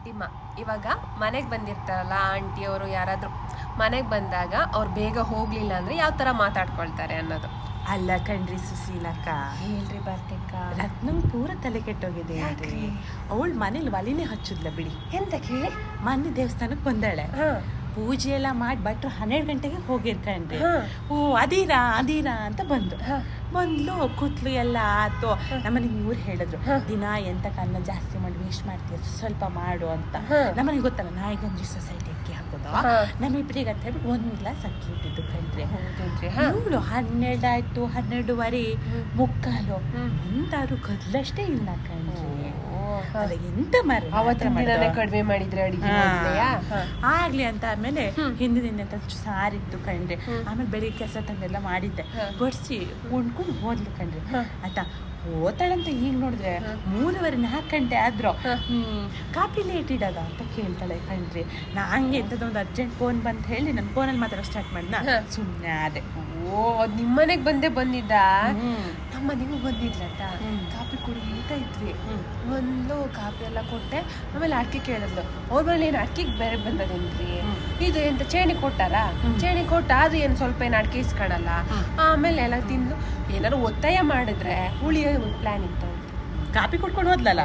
ಡಿಮ್ಮ ಇವಾಗ ಮನೆಗೆ ಬಂದಿರ್ತಾರಲ್ಲ ಆಂಟಿ ಅವರು ಯಾರಾದರೂ ಮನೆಗೆ ಬಂದಾಗ ಅವ್ರು ಬೇಗ ಹೋಗ್ಲಿಲ್ಲ ಅಂದ್ರೆ ಯಾವ ಥರ ಮಾತಾಡ್ಕೊಳ್ತಾರೆ ಅನ್ನೋದು. ಅಲ್ಲ ಕಣ್ರಿ ಸುಶೀಲಕ್ಕ, ಹೇಳ್ರಿ ಬರ್ತಿಕ್ಕ. ರತ್ನಂಗ್ ಪೂರ ತಲೆ ಕೆಟ್ಟೋಗಿದೆ ಹೇಳ್ರಿ. ಅವಳು ಮನೇಲಿ ಒಲಿನೇ ಹಚ್ಚುದ್ಲ ಬಿಡಿ. ಎಂತ ಕೇಳಿ ಮೊನ್ನೆ ದೇವಸ್ಥಾನಕ್ಕೆ ಬಂದಾಳೆ, ಪೂಜೆ ಎಲ್ಲ ಮಾಡಿ ಭಟ್ರು 12 ಗಂಟೆಗೆ ಹೋಗಿರ್ಕಂಡ್ರಿ. ಓ ಅದೀರಾ ಅಂತ ಬಂದ್ಲು ಕೂತ್ಲು ಎಲ್ಲ ಆತು. ನಮ್ಮನೆಗೆ ಇವ್ರು ಹೇಳಿದ್ರು, ದಿನ ಎಂತಕ್ಕೆ ಅನ್ನ ಜಾಸ್ತಿ ಮಾಡಿ ವೇಸ್ಟ್ ಮಾಡ್ತೀಯ, ಸ್ವಲ್ಪ ಮಾಡು ಅಂತ. ನಮ್ಮನೆಗೆ ಗೊತ್ತಲ್ಲ, ನಾಯಿಗಂಜಿ ಸೊಸೈಟಿ ಅಕ್ಕಿ ಹಾಕೋದು ನಮ್ಮಿಬ್ರಿಗೆ ಅಂತ ಹೇಳ್ಬಿಟ್ಟು 1 ಗ್ಲಾಸ್ ಅಕ್ಕಿ ಇಟ್ಟಿದ್ದು ಕಣ್ರಿ. ಇವಳು 12 ಆಯ್ತು, 12:15 ಮುಕ್ಕಾಲು ಎಂತಾರು ಕದ್ಲಷ್ಟೇ ಇಲ್ಲ ಕಣ್ರಿ. ಎಂತ ಕಡಿಮೆ ಮಾಡಿದ್ರೆ ಅಡಿಗೆ ಆಗ್ಲಿ ಅಂತ ಆಮೇಲೆ ಹಿಂದಿನ ಸಾರಿತ್ತು ಕಣ್ರಿ. ಆಮೇಲೆ ಬೆಳಿಗ್ಗೆ ಕೆಲಸ ತಂದೆಲ್ಲ ಮಾಡಿದ್ದೆ, ಬಡ್ಸಿ ಉಣ್ಕೊಂಡು ಹೋದ್ಲು ಕಣ್ರಿ. ಆಯ್ತಾ, ಹೋತಾಳಂತ ಈಗ ನೋಡಿದ್ರೆ 3:30-4 ಗಂಟೆ ಆದ್ರು. ಕಾಪಿ ಲೇಟ್ ಇಡದ ಅಂತ ಕೇಳ್ತಾಳೆ ಕಣ್ರಿ. ನಾ ಹಂಗೆ ಎಂತದೊಂದು ಅರ್ಜೆಂಟ್ ಫೋನ್ ಬಂತ ಹೇಳಿ ನನ್ನ ಫೋನಲ್ಲಿ ಮಾತ್ರ ಸ್ಟಾರ್ಟ್ ಮಾಡಿದ, ಸುಮ್ಮನೆ ಅದೇ. ಓ ಅದ್ ನಿಮ್ಮನೆಗ್ ಬಂದಿದ್ದ, ನಮ್ಮ ಮನೆಗೂ ಬಂದಿದ್ಲಂತ. ಕಾಪಿ ಕುಡಿತಾ ಇದ್ವಿ, ಒಂದು ಕಾಪಿ ಎಲ್ಲ ಕೊಟ್ಟೆ. ಆಮೇಲೆ ಅಕ್ಕಿ ಕೇಳಿದ್ಲು, ಅವ್ರ ಮೇಲೆ ಏನು ಅಕ್ಕಿಗೆ ಬೇರೆ ಬಂದದೇನ್ರಿ, ಇದು ಎಂತ ಚೇಣಿ ಕೊಟ್ಟಾರ, ಚೇಣಿ ಕೊಟ್ಟ ಅದು ಏನು ಸ್ವಲ್ಪ ಏನು ಅಡಿಕೆ ಇಸ್ಕೊಳಲ್ಲ. ಆಮೇಲೆ ಎಲ್ಲ ತಿಂದು ಏನಾದ್ರು ಒತ್ತಾಯ ಮಾಡಿದ್ರೆ ಉಳಿಯೋ ಪ್ಲಾನ್ ಇತ್ತು. ಕಾಪಿ ಕೊಟ್ಕೊಂಡು ಹೋದ್ಲಲ್ಲ.